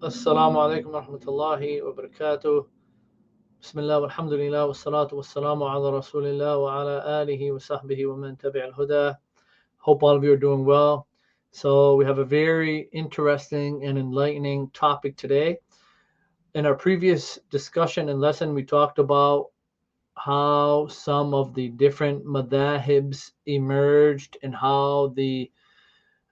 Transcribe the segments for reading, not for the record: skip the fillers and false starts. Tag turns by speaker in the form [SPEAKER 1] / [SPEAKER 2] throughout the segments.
[SPEAKER 1] Assalamu alaikum wa rahmatullahi wa barakatuh. Bismillah walhamdulillah wa salatu wa salamu ala rasulillah wa ala alihi wa sahbihi wa man tabi' al-huda. Hope all of you are doing well. So we have a very interesting and enlightening topic today. In our previous discussion and lesson, we talked about how some of the different madhahibs emerged and how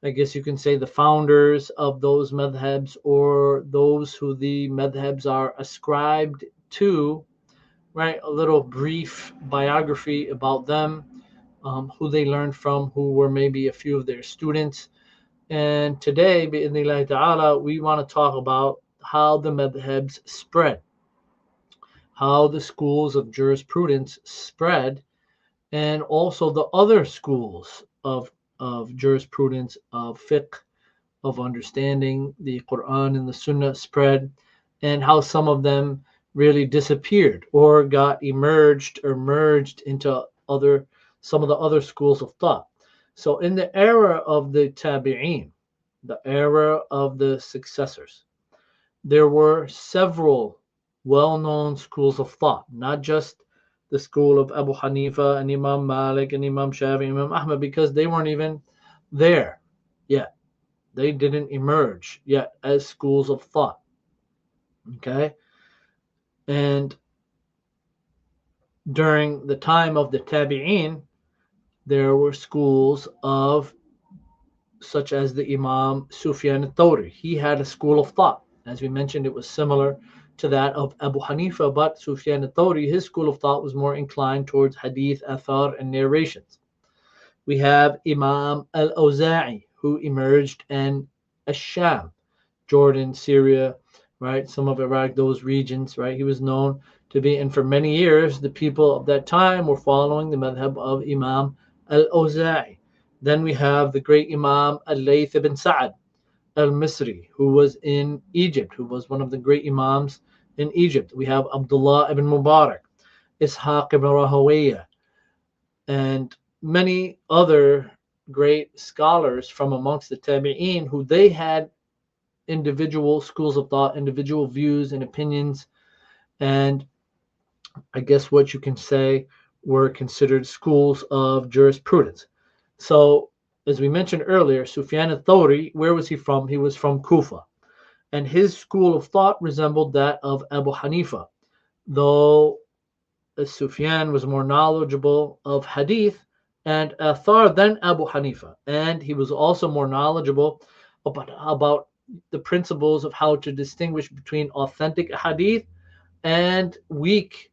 [SPEAKER 1] I guess you can say the founders of those madhabs or those who the madhabs are ascribed to, right? A little brief biography about them, who they learned from, who were maybe a few of their students. And today, bi'idhnillahi ta'ala, we want to talk about how the madhabs spread, how the schools of jurisprudence spread, and also the other schools of jurisprudence, of fiqh, of understanding the Quran and the Sunnah spread, and how some of them really disappeared or got emerged or merged into some of the other schools of thought. So in the era of the tabi'een, the era of the successors, there were several well-known schools of thought, not just the school of Abu Hanifa and Imam Malik and Imam Shafi and Imam Ahmad, because they weren't even there yet. They didn't emerge yet as schools of thought. Okay. And during the time of the Tabi'een, there were schools of such as the Imam Sufyan al-Thawri. He had a school of thought. As we mentioned, it was similar to that of Abu Hanifa, but Sufyan al-Thawri, his school of thought was more inclined towards hadith, athar, and narrations. We have Imam al-Awza'i, who emerged in Ash-Sham, Jordan, Syria, right? Some of Iraq, those regions, right? He was known to be, and for many years, the people of that time were following the madhab of Imam al-Awza'i. Then we have the great Imam al-Layth ibn Sa'ad al-Misri, who was in Egypt, who was one of the great Imams in Egypt. We have Abdullah ibn Mubarak, Ishaq ibn Rahawayah, and many other great scholars from amongst the Tabi'een who they had individual schools of thought, individual views and opinions, and I guess what you can say were considered schools of jurisprudence. So, as we mentioned earlier, Sufyan al-Thawri, where was he from? He was from Kufa. And his school of thought resembled that of Abu Hanifa, though Sufyan was more knowledgeable of hadith and athar than Abu Hanifa. And he was also more knowledgeable about the principles of how to distinguish between authentic hadith and weak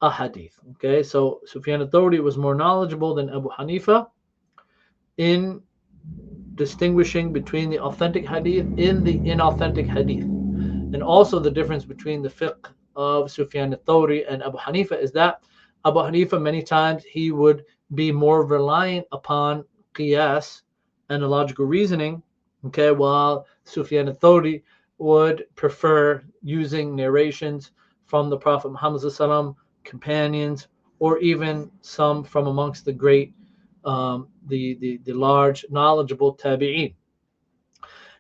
[SPEAKER 1] ahadith. Okay, so Sufyan al-Thawri was more knowledgeable than Abu Hanifa in distinguishing between the authentic hadith and the inauthentic hadith. And also the difference between the fiqh of Sufyan al-Thawri and Abu Hanifa is that Abu Hanifa, many times, he would be more reliant upon qiyas, analogical reasoning, okay, while Sufyan al-Thawri would prefer using narrations from the Prophet Muhammad sallallahu companions, or even some from amongst the great, the large, knowledgeable tabi'een.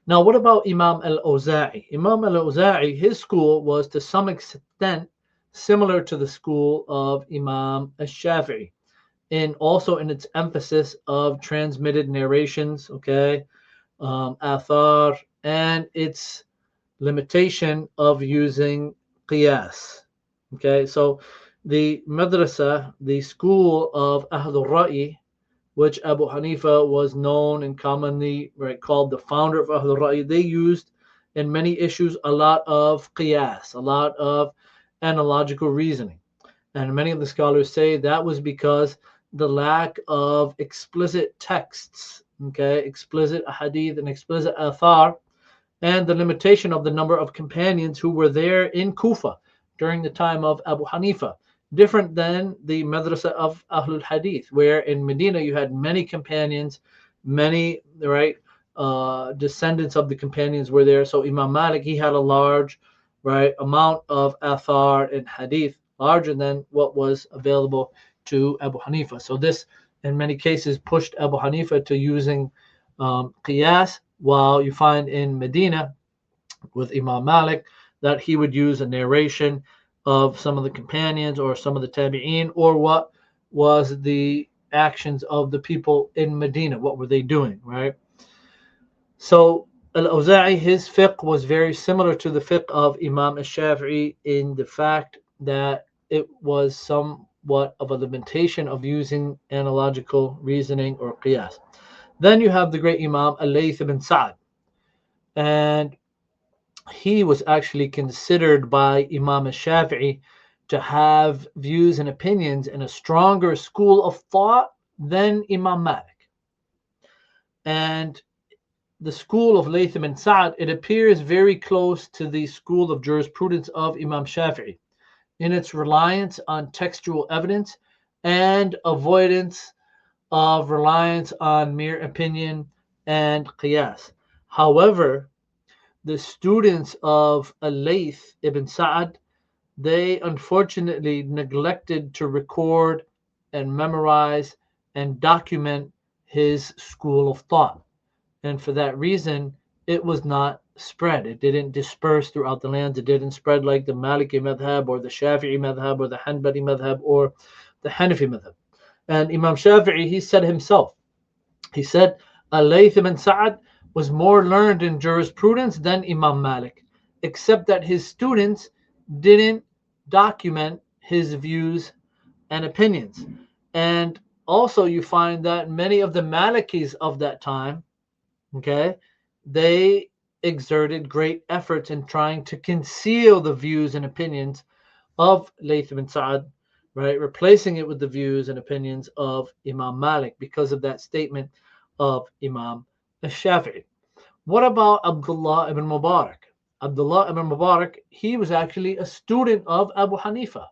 [SPEAKER 1] Now, what about Imam al-Awza'i? Imam al-Awza'i, his school was to some extent similar to the school of Imam al-Shafi'i, and also in its emphasis of transmitted narrations, okay, athar, and its limitation of using qiyas. Okay, so the madrasa, the school of Ahlul Ra'i, which Abu Hanifa was known and commonly called the founder of Ahlul Ra'i, they used in many issues a lot of qiyas, a lot of analogical reasoning. And many of the scholars say that was because the lack of explicit texts, okay, explicit hadith and explicit athar, and the limitation of the number of companions who were there in Kufa during the time of Abu Hanifa. Different than the madrasa of Ahlul Hadith, where in Medina you had many companions, many descendants of the companions were there. So Imam Malik, he had a large amount of athar and hadith, larger than what was available to Abu Hanifa. So this, in many cases, pushed Abu Hanifa to using qiyas, while you find in Medina with Imam Malik, that he would use a narration of some of the companions or some of the tabi'een, or what was the actions of the people in Medina. What were they doing, right? So Al-Awza'i, his fiqh was very similar to the fiqh of Imam al-Shafi'i in the fact that it was somewhat of a limitation of using analogical reasoning or qiyas. Then you have the great Imam Al-Layth ibn Sa'd, and he was actually considered by Imam al-Shafi'i to have views and opinions in a stronger school of thought than Imam Malik. And the school of Layth ibn Sa'd, it appears very close to the school of jurisprudence of Imam Shafi'i in its reliance on textual evidence and avoidance of reliance on mere opinion and qiyas. However, the students of Al-Layth ibn Sa'd, they unfortunately neglected to record and memorize and document his school of thought. And for that reason, it was not spread. It didn't disperse throughout the lands. It didn't spread like the Maliki madhab or the Shafi'i madhab or the Hanbali madhab or the Hanafi madhab. And Imam Shafi'i, he said himself, he said, Al-Layth ibn Sa'd was more learned in jurisprudence than Imam Malik, except that his students didn't document his views and opinions. And also you find that many of the Malikis of that time, okay, they exerted great efforts in trying to conceal the views and opinions of Layth ibn Sa'd, right, replacing it with the views and opinions of Imam Malik because of that statement of Imam al-Shafi'i. What about Abdullah ibn Mubarak? Abdullah ibn Mubarak, he was actually a student of Abu Hanifa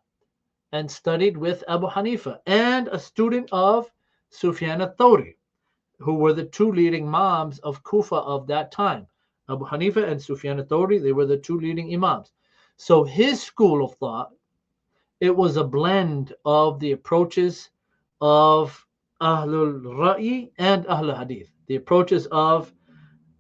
[SPEAKER 1] and studied with Abu Hanifa, and a student of Sufyan al-Thawri, who were the two leading imams of Kufa of that time. Abu Hanifa and Sufyan al-Thawri, they were the two leading imams. So his school of thought, it was a blend of the approaches of Ahlul Ra'i and Ahlul Hadith, the approaches of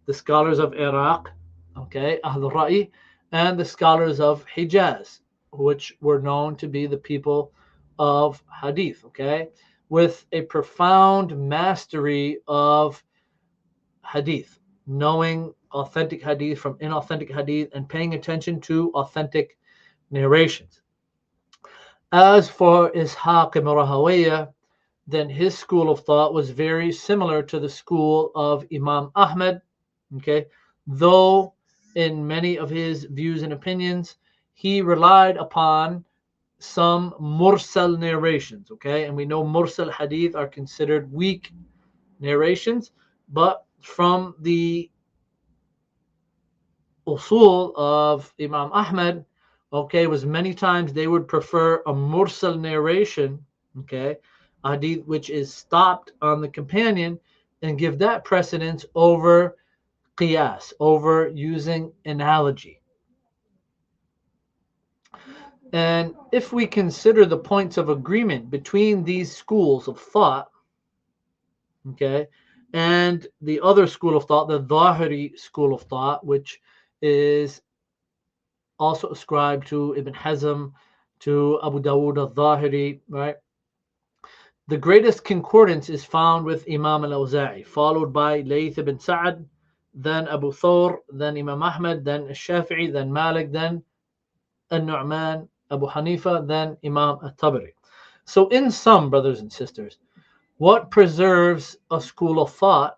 [SPEAKER 1] the scholars of Iraq, okay, Ahlul Ra'i, and the scholars of Hijaz, which were known to be the people of Hadith, okay, with a profound mastery of Hadith, knowing authentic Hadith from inauthentic Hadith and paying attention to authentic narrations. As for Ishaq ibn Rahawayh, then his school of thought was very similar to the school of Imam Ahmad, okay, though in many of his views and opinions, he relied upon some mursal narrations, okay, and we know mursal hadith are considered weak narrations, but from the usul of Imam Ahmad, okay, was many times they would prefer a mursal narration, okay, hadith which is stopped on the companion, and give that precedence over qiyas, over using analogy. And if we consider the points of agreement between these schools of thought, okay, and the other school of thought, the Zahiri school of thought, which is also ascribed to Ibn Hazm, to Abu Dawud al-Zahiri, right? The greatest concordance is found with Imam al-Awza'i, followed by Layth ibn Sa'd, then Abu Thawr, then Imam Ahmad, then al-Shafi'i, then Malik, then al-Nu'man, Abu Hanifa, then Imam al-Tabari. So in sum, brothers and sisters, what preserves a school of thought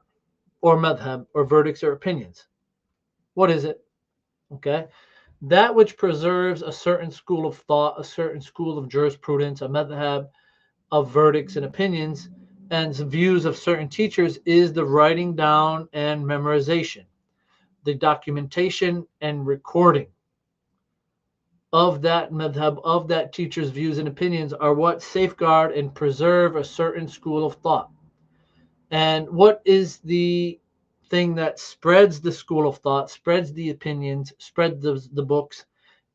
[SPEAKER 1] or madhab or verdicts or opinions? What is it? Okay. That which preserves a certain school of thought, a certain school of jurisprudence, a madhab of verdicts and opinions, and views of certain teachers is the writing down and memorization, the documentation and recording of that madhab, of that teacher's views and opinions, are what safeguard and preserve a certain school of thought. And what is the thing that spreads the school of thought, spreads the opinions, spreads the books?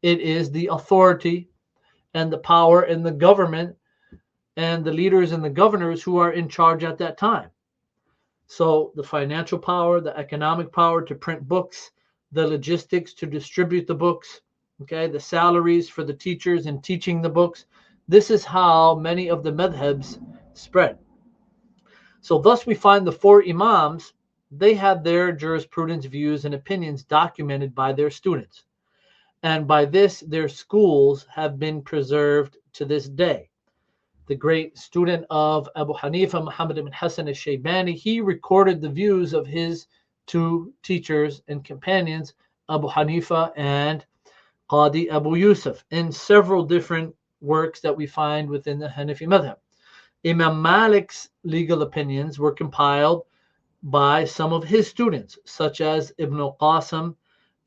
[SPEAKER 1] It is the authority and the power in the government and the leaders and the governors who are in charge at that time. So the financial power, the economic power to print books, the logistics to distribute the books, okay, the salaries for the teachers in teaching the books. This is how many of the madhabs spread. So thus we find the four imams, they had their jurisprudence, views, and opinions documented by their students. And by this, their schools have been preserved to this day. The great student of Abu Hanifa, Muhammad ibn Hassan al-Shaybani, he recorded the views of his two teachers and companions, Abu Hanifa and Qadi Abu Yusuf, in several different works that we find within the Hanafi madhab. Imam Malik's legal opinions were compiled by some of his students, such as Ibn al-Qasim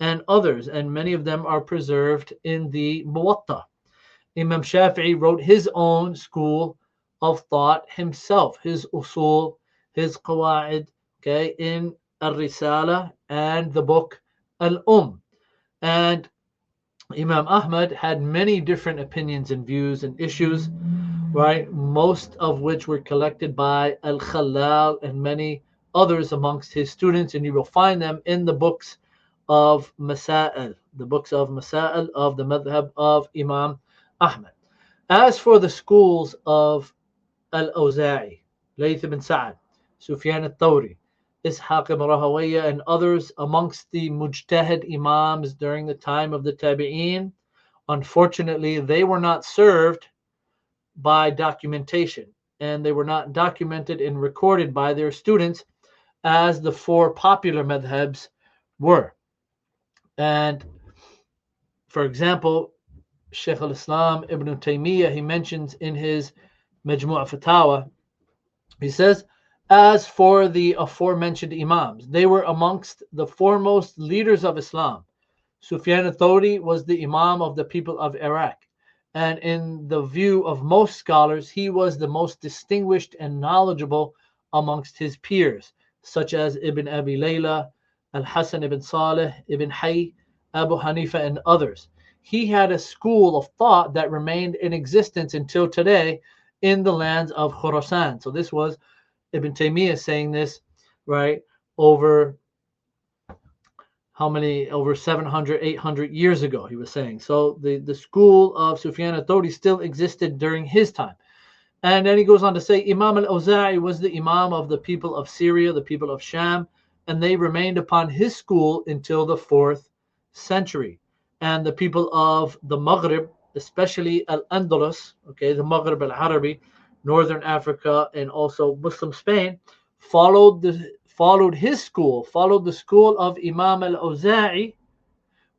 [SPEAKER 1] and others, and many of them are preserved in the Muwatta. Imam Shafi'i wrote his own school of thought himself, his usul, his qawa'id, okay, in Al-Risala and the book Al-Umm. And Imam Ahmad had many different opinions and views and issues, right? Most of which were collected by Al-Khalal and many others amongst his students, and you will find them in the books of Masail, the books of Masail of the madhab of Imam Ahmad. As for the schools of Al-Awza'i, Layth ibn Sa'ad, Sufyan al-Thawri, Ishaq ibn Rahawayh, and others amongst the mujtahid imams during the time of the Tabi'een, unfortunately, they were not served by documentation, and they were not documented and recorded by their students as the four popular madhabs were. And for example, Shaykh al-Islam Ibn Taymiyyah, he mentions in his Majmu' Fatawa, he says, as for the aforementioned imams, they were amongst the foremost leaders of Islam. Sufyan al-Thawri was the imam of the people of Iraq, and in the view of most scholars, he was the most distinguished and knowledgeable amongst his peers, such as Ibn Abi Layla, Al-Hasan ibn Saleh, Ibn Hayy, Abu Hanifa, and others. He had a school of thought that remained in existence until today in the lands of Khurasan. So this was Ibn Taymiyyah saying this, right, over how many, over 700, 800 years ago, he was saying. So the school of Sufyan al-Thawri still existed during his time. And then he goes on to say, Imam al-Awza'i was the imam of the people of Syria, the people of Sham, and they remained upon his school until the 4th century. And the people of the Maghrib, especially Al-Andalus, okay, the Maghrib al-Arabi, Northern Africa, and also Muslim Spain, followed his school, followed the school of Imam al-Awza'i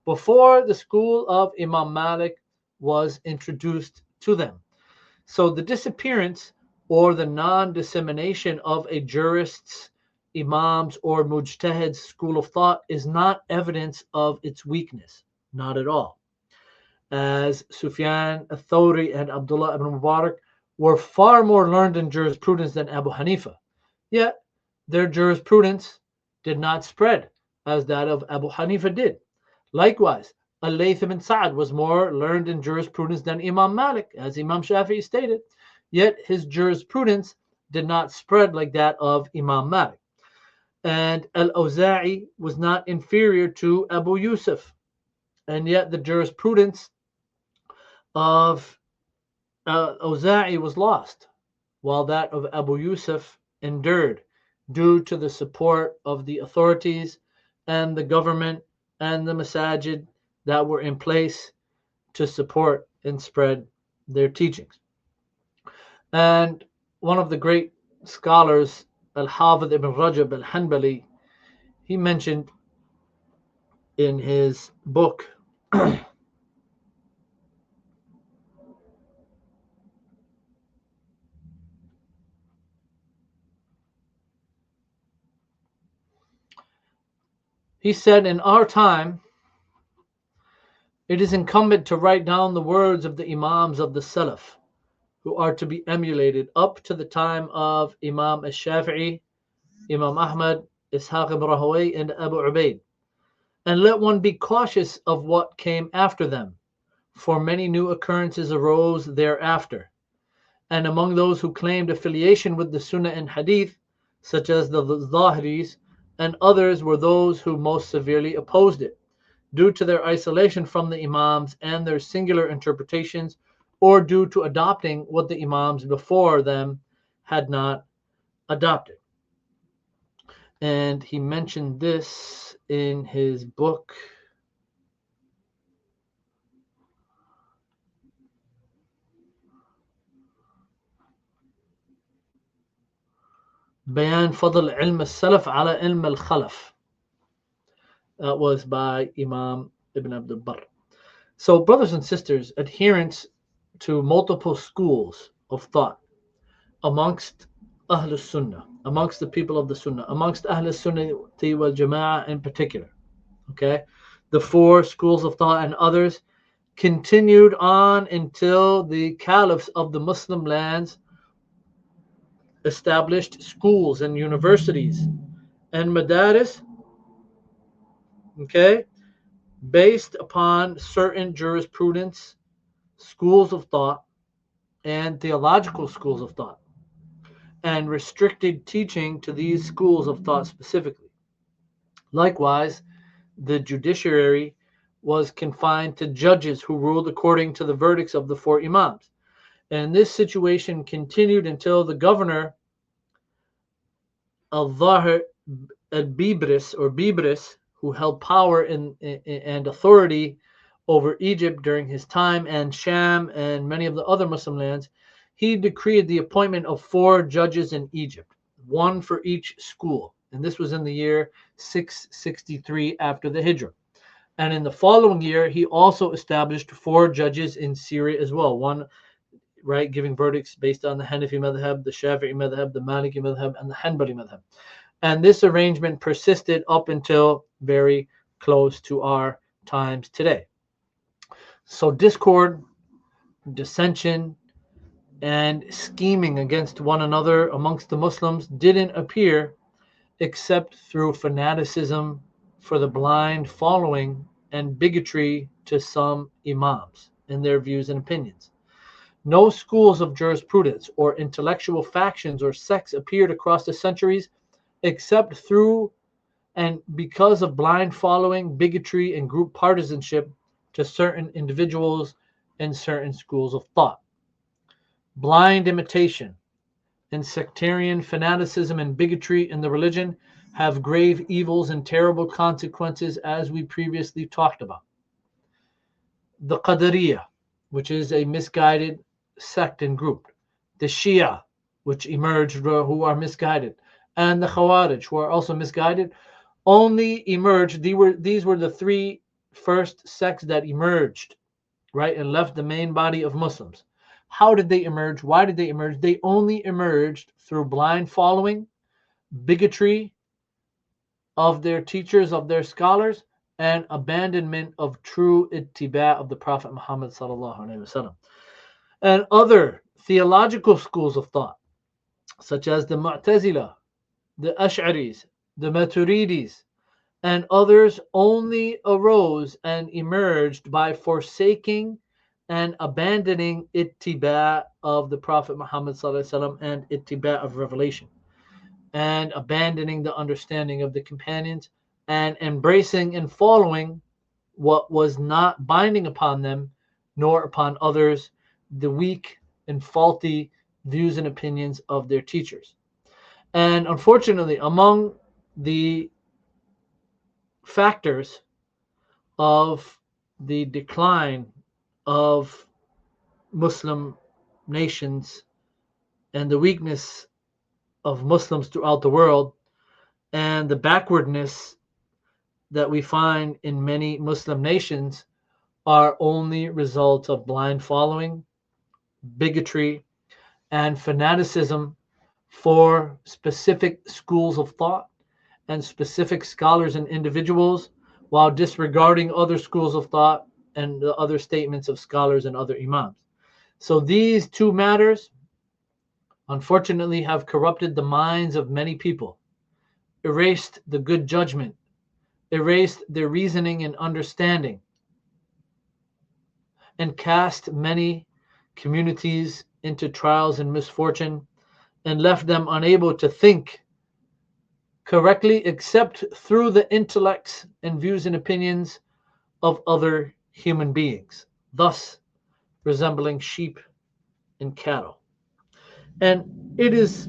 [SPEAKER 1] before the school of Imam Malik was introduced to them. So the disappearance or the non-dissemination of a jurist's, imam's, or mujtahid's school of thought is not evidence of its weakness, not at all. As Sufyan al-Thawri and Abdullah ibn Mubarak were far more learned in jurisprudence than Abu Hanifa, yet their jurisprudence did not spread as that of Abu Hanifa did. Likewise, Al-Layth ibn Sa'ad was more learned in jurisprudence than Imam Malik, as Imam Shafi'i stated, yet his jurisprudence did not spread like that of Imam Malik. And Al-Awza'i was not inferior to Abu Yusuf, and yet the jurisprudence of Awza'i was lost, while that of Abu Yusuf endured due to the support of the authorities and the government and the masajid that were in place to support and spread their teachings. And one of the great scholars, Al-Hafidh ibn Rajab al-Hanbali, he mentioned in his book he said, in our time, it is incumbent to write down the words of the imams of the Salaf, who are to be emulated up to the time of Imam al-Shafi'i, Imam Ahmad, Ishaq ibn Rahawayh, and Abu Ubaid. And let one be cautious of what came after them, for many new occurrences arose thereafter. And among those who claimed affiliation with the Sunnah and Hadith, such as the Zahiris, and others were those who most severely opposed it, due to their isolation from the Imams and their singular interpretations, or due to adopting what the Imams before them had not adopted. And he mentioned this in his book, Bayan Fadl Ilm al-Salaf ala Ilm al-Khalaf. That was by Imam Ibn Abdul Barr. So, brothers and sisters, adherence to multiple schools of thought amongst Ahl Sunnah, amongst the people of the Sunnah, amongst Ahl Sunnah wal Jama'ah in particular, okay? The four schools of thought and others continued on until the caliphs of the Muslim lands established schools and universities and madaris, okay, based upon certain jurisprudence, schools of thought, and theological schools of thought, and restricted teaching to these schools of thought specifically. Likewise, the judiciary was confined to judges who ruled according to the verdicts of the four imams. And this situation continued until the governor al-Zahir al-Bibris, who held power and authority over Egypt during his time, and Sham and many of the other Muslim lands, he decreed the appointment of 4 judges in Egypt, 1 for each school. And this was in the year 663 after the Hijrah. And in the following year, he also established 4 judges in Syria as well, one, right, giving verdicts based on the Hanafi madhab, the Shafi'i madhab, the Maliki madhab, and the Hanbali madhab. And this arrangement persisted up until very close to our times today. So discord, dissension, and scheming against one another amongst the Muslims didn't appear except through fanaticism for the blind following and bigotry to some imams in their views and opinions. No schools of jurisprudence or intellectual factions or sects appeared across the centuries except through and because of blind following, bigotry, and group partisanship to certain individuals and certain schools of thought. Blind imitation and sectarian fanaticism and bigotry in the religion have grave evils and terrible consequences, as we previously talked about. The Qadariyah, which is a misguided sect and group. The Shia, which emerged, who are misguided. And the Khawarij, who are also misguided, only emerged. These were the 3 first sects that emerged, right, and left the main body of Muslims. How did they emerge? Why did they emerge? They only emerged through blind following, bigotry of their teachers, of their scholars, and abandonment of true Itibaa of the Prophet Muhammad sallallahu alaihi wasallam. And other theological schools of thought, such as the Mu'tazila, the Ash'aris, the Maturidis, and others, only arose and emerged by forsaking and abandoning Itibaa of the Prophet Muhammad sallallahu alaihi wasallam and Itibaa of revelation, and abandoning the understanding of the companions and embracing and following what was not binding upon them nor upon others, the weak and faulty views and opinions of their teachers. And unfortunately, among the factors of the decline of Muslim nations and the weakness of Muslims throughout the world and the backwardness that we find in many Muslim nations are only results of blind following, bigotry, and fanaticism for specific schools of thought and specific scholars and individuals, while disregarding other schools of thought and the other statements of scholars and other imams. So these 2 matters, unfortunately, have corrupted the minds of many people, erased the good judgment, erased their reasoning and understanding, and cast many communities into trials and misfortune, and left them unable to think correctly except through the intellects and views and opinions of other human beings, thus resembling sheep and cattle. And it is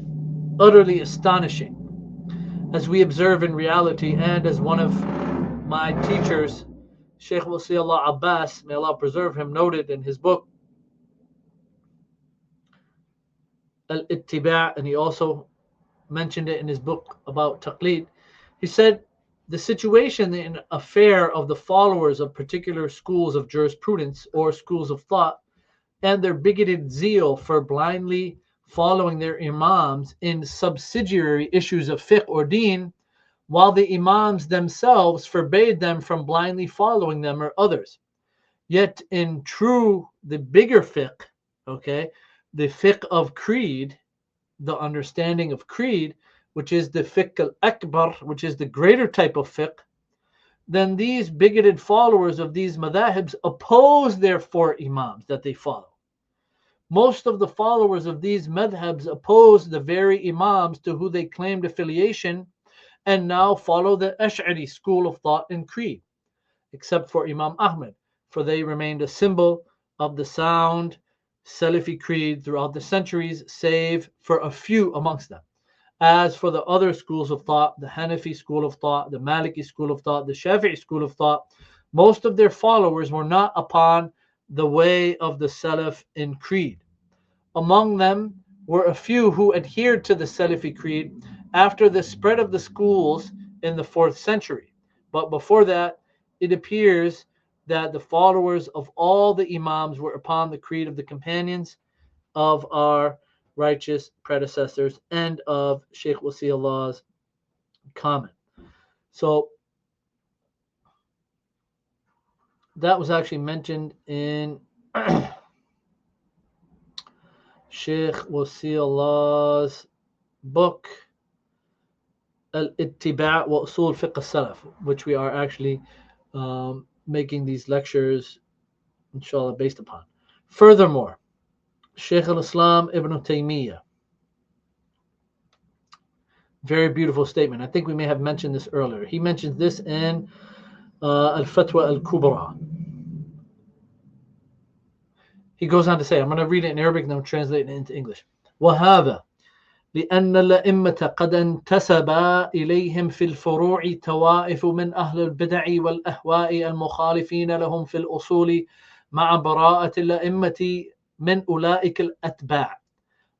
[SPEAKER 1] utterly astonishing, as we observe in reality, and as one of my teachers, Sheikh Wasiullah Abbas, may Allah preserve him, noted in his book Al-Itibaa, and he also mentioned it in his book about taqlid. He said the situation in affair of the followers of particular schools of jurisprudence or schools of thought and their bigoted zeal for blindly following their imams in subsidiary issues of fiqh or deen, while the imams themselves forbade them from blindly following them or others. Yet in true, the bigger fiqh, okay, the fiqh of creed, the understanding of creed, which is the fiqh al-akbar, which is the greater type of fiqh, then these bigoted followers of these madhahibs oppose their four imams that they follow. Most of the followers of these madhabs oppose the very imams to who they claimed affiliation and now follow the Ash'ari school of thought and creed, except for Imam Ahmad, for they remained a symbol of the sound Salafi creed throughout the centuries, save for a few amongst them. As for the other schools of thought, the Hanafi school of thought, the Maliki school of thought, the Shafi'i school of thought, most of their followers were not upon the way of the Salaf in creed. Among them were a few who adhered to the Salafi creed after the spread of the schools in the 4th century. But before that, it appears that the followers of all the Imams were upon the creed of the companions of our righteous predecessors and of Sheikh Wasiullah's comment. So that was actually mentioned in Sheikh Wasiullah's book Al-Itibaa wa Usul Fiqh al-Salaf, which we are actually making these lectures, inshallah, based upon. Furthermore, Shaykh al-Islam Ibn Taymiyyah, very beautiful statement. I think we may have mentioned this earlier. He mentions this in Al-Fatwa al-Kubra. He goes on to say, I'm going to read it in Arabic and I'm translating it into English. وَهَذَا لأن الأئمة قد انتسب إليهم في الفروع توائف من أهل البدع والأهواء المخالفين لهم في الأصول مع براءة الأئمة من أولئك الأتباع،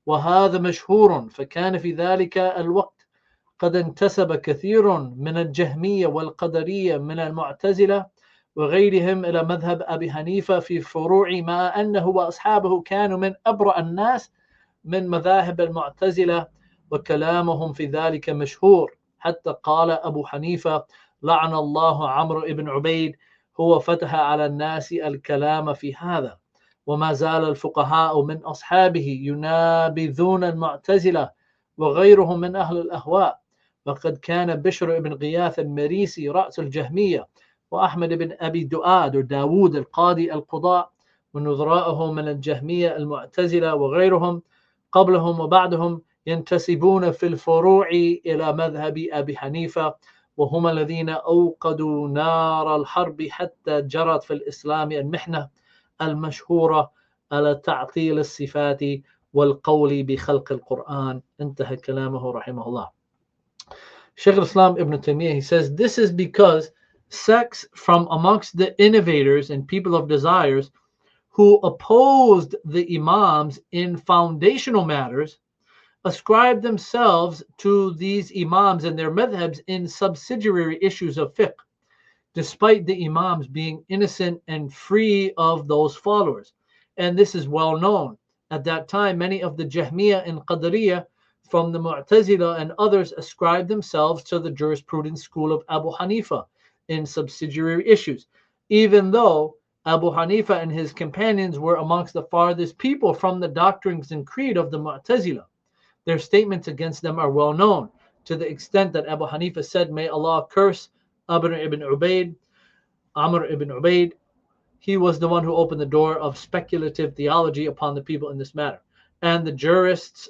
[SPEAKER 1] وهذا مشهور، فكان في ذلك الوقت قد انتسب كثير من الجهمية والقدرية من المعتزلة وغيرهم إلى مذهب أبي حنيفة في فروع، ما أنه وأصحابه كانوا من أبرأ الناس من مذاهب المعتزلة، وكلامهم في ذلك مشهور، حتى قال أبو حنيفة لعن الله عمرو بن عبيد هو فتح على الناس الكلام في هذا، وما زال الفقهاء من أصحابه ينابذون المعتزلة وغيرهم من أهل الأهواء، وقد كان بشر بن غياث المريسي رأس الجهمية وأحمد بن أبي دؤاد وداود القاضي القضاء ونظراءه من الجهمية المعتزلة وغيرهم قبلهم وبعدهم ينتسبون في الفروع إلى مذهب أبي حنيفة، وهم الذين أوقدوا نار الحرب حتى جرت في الإسلام المحنة المشهورة على تعطيل الصفات والقول بخلق القرآن. انتهى كلامه رحمه الله. Shaykh al-Islam Ibn Taymiyyah, he says, this is because sects from amongst the innovators and people of desires who opposed the imams in foundational matters ascribed themselves to these imams and their madhabs in subsidiary issues of fiqh, despite the imams being innocent and free of those followers. And this is well known. At that time, many of the Jahmiyyah and Qadariyah from the Mu'tazila and others ascribed themselves to the jurisprudence school of Abu Hanifa in subsidiary issues, even though Abu Hanifa and his companions were amongst the farthest people from the doctrines and creed of the Mu'tazila. Their statements against them are well known, to the extent that Abu Hanifa said, may Allah curse Amr ibn Ubaid. He was the one who opened the door of speculative theology upon the people in this matter. And the jurists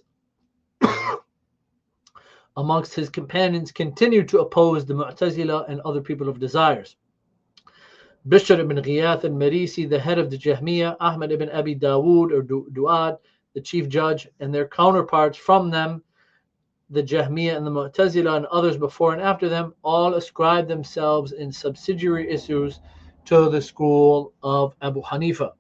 [SPEAKER 1] amongst his companions continued to oppose the Mu'tazila and other people of desires. Bishr ibn Ghiyath al-Marisi, the head of the Jahmiyyah, Ahmad ibn Abi Dawood or Duad, the chief judge, and their counterparts from them, the Jahmiyyah and the Mu'tazila and others before and after them, all ascribed themselves in subsidiary issues to the school of Abu Hanifa.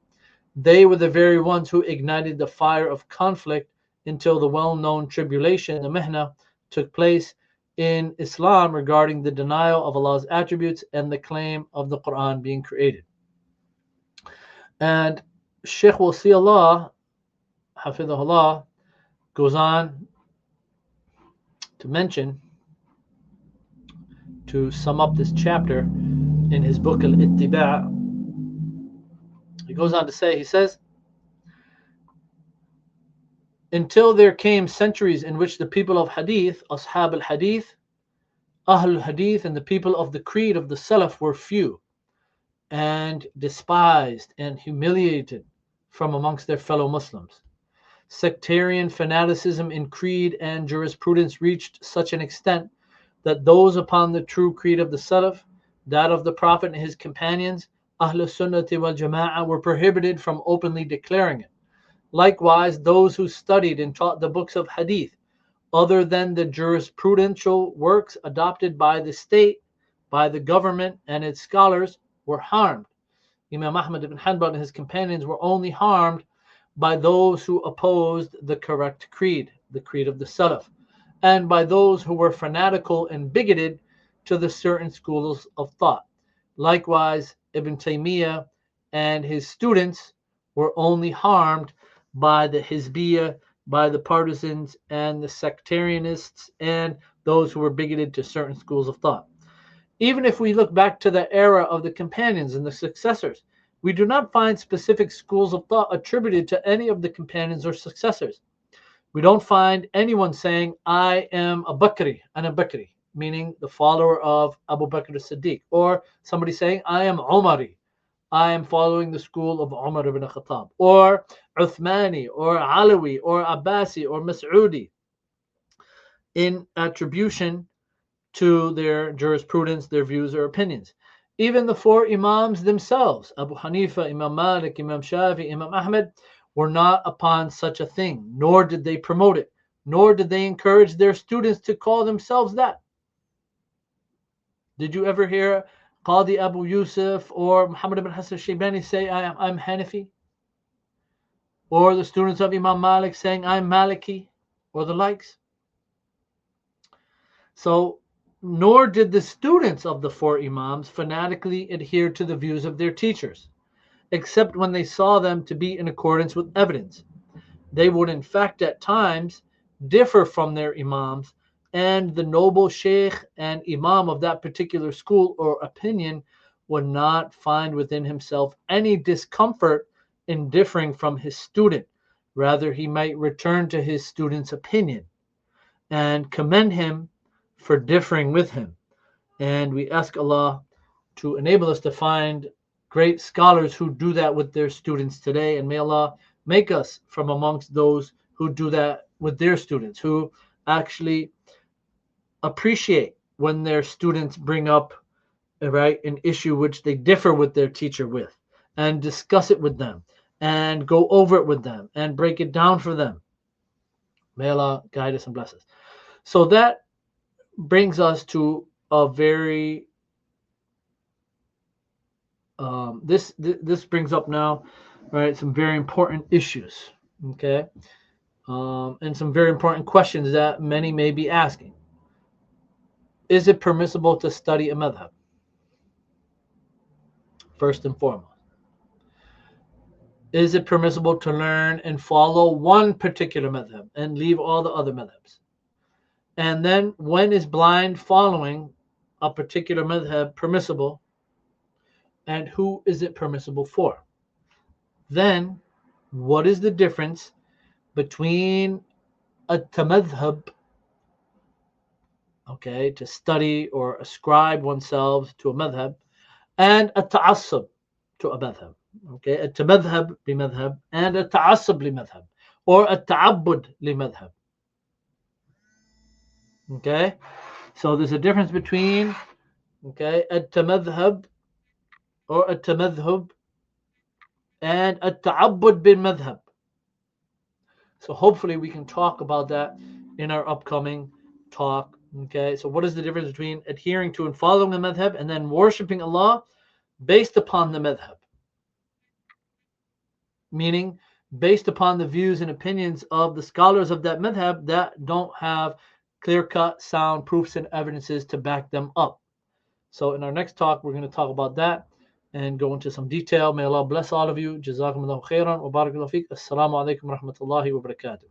[SPEAKER 1] They were the very ones who ignited the fire of conflict until the well-known tribulation, the Mihna, took place in Islam regarding the denial of Allah's attributes and the claim of the Quran being created. And Sheikh Wasi Allah, Hafidhullah, goes on to mention, to sum up this chapter in his book Al-Itibaa, he goes on to say, he says, until there came centuries in which the people of Hadith, Ashab al-Hadith, Ahl al-Hadith, and the people of the creed of the Salaf were few and despised and humiliated from amongst their fellow Muslims. Sectarian fanaticism in creed and jurisprudence reached such an extent that those upon the true creed of the Salaf, that of the Prophet and his companions, Ahl Sunnati wal Jama'ah, were prohibited from openly declaring it. Likewise, those who studied and taught the books of Hadith, other than the jurisprudential works adopted by the state, by the government and its scholars, were harmed. Imam Ahmad ibn Hanbal and his companions were only harmed by those who opposed the correct creed, the creed of the Salaf, and by those who were fanatical and bigoted to the certain schools of thought. Likewise, Ibn Taymiyyah and his students were only harmed by the Hizbiyah, by the partisans and the sectarianists and those who were bigoted to certain schools of thought. Even if we look back to the era of the companions and the successors, we do not find specific schools of thought attributed to any of the companions or successors. We don't find anyone saying, I am a Bakri, meaning the follower of Abu Bakr as-Siddiq, or somebody saying, I am Umari, I am following the school of Umar ibn Khattab, or Uthmani, or Alawi, or Abbasi, or Mas'udi, in attribution to their jurisprudence, their views or opinions. Even the four Imams themselves, Abu Hanifa, Imam Malik, Imam Shafi, Imam Ahmed, were not upon such a thing, nor did they promote it, nor did they encourage their students to call themselves that. Did you ever hear Qadi Abu Yusuf or Muhammad ibn Hassan Shaybani say, I'm Hanafi? Or the students of Imam Malik saying, I'm Maliki, or the likes? So, nor did the students of the four Imams fanatically adhere to the views of their teachers, except when they saw them to be in accordance with evidence. They would in fact at times differ from their Imams, and the noble Sheikh and Imam of that particular school or opinion would not find within himself any discomfort in differing from his student. Rather, he might return to his student's opinion and commend him for differing with him. And we ask Allah to enable us to find great scholars who do that with their students today. And may Allah make us from amongst those who do that with their students, who actually appreciate when their students bring up, right, an issue which they differ with their teacher with, and discuss it with them, and go over it with them, and break it down for them. May Allah guide us and bless us. So that brings us to a very this brings up now, right, some very important issues, okay, and some very important questions that many may be asking. Is it permissible to study a madhab? First and foremost, is it permissible to learn and follow one particular madhab and leave all the other madhabs? And then, when is blind following a particular madhab permissible, and who is it permissible for? Then, what is the difference between a tamadhab, okay, to study or ascribe oneself to a madhab, and a ta'assub to a madhab, okay, a tamadhab li madhab and a ta'assub li madhab, or a ta'abbud li madhab. Okay, so there's a difference between التمذهب or التمذهب and التعبد بالمذهب. So hopefully we can talk about that in our upcoming talk. Okay, so what is the difference between adhering to and following the madhab and then worshiping Allah based upon the madhab? Meaning based upon the views and opinions of the scholars of that madhab that don't have clear-cut, sound proofs and evidences to back them up. So in our next talk, we're going to talk about that and go into some detail. May Allah bless all of you. Jazakumullahu khairan wa barakallahu feek. Assalamu alaikum wa rahmatullahi wa barakatuh.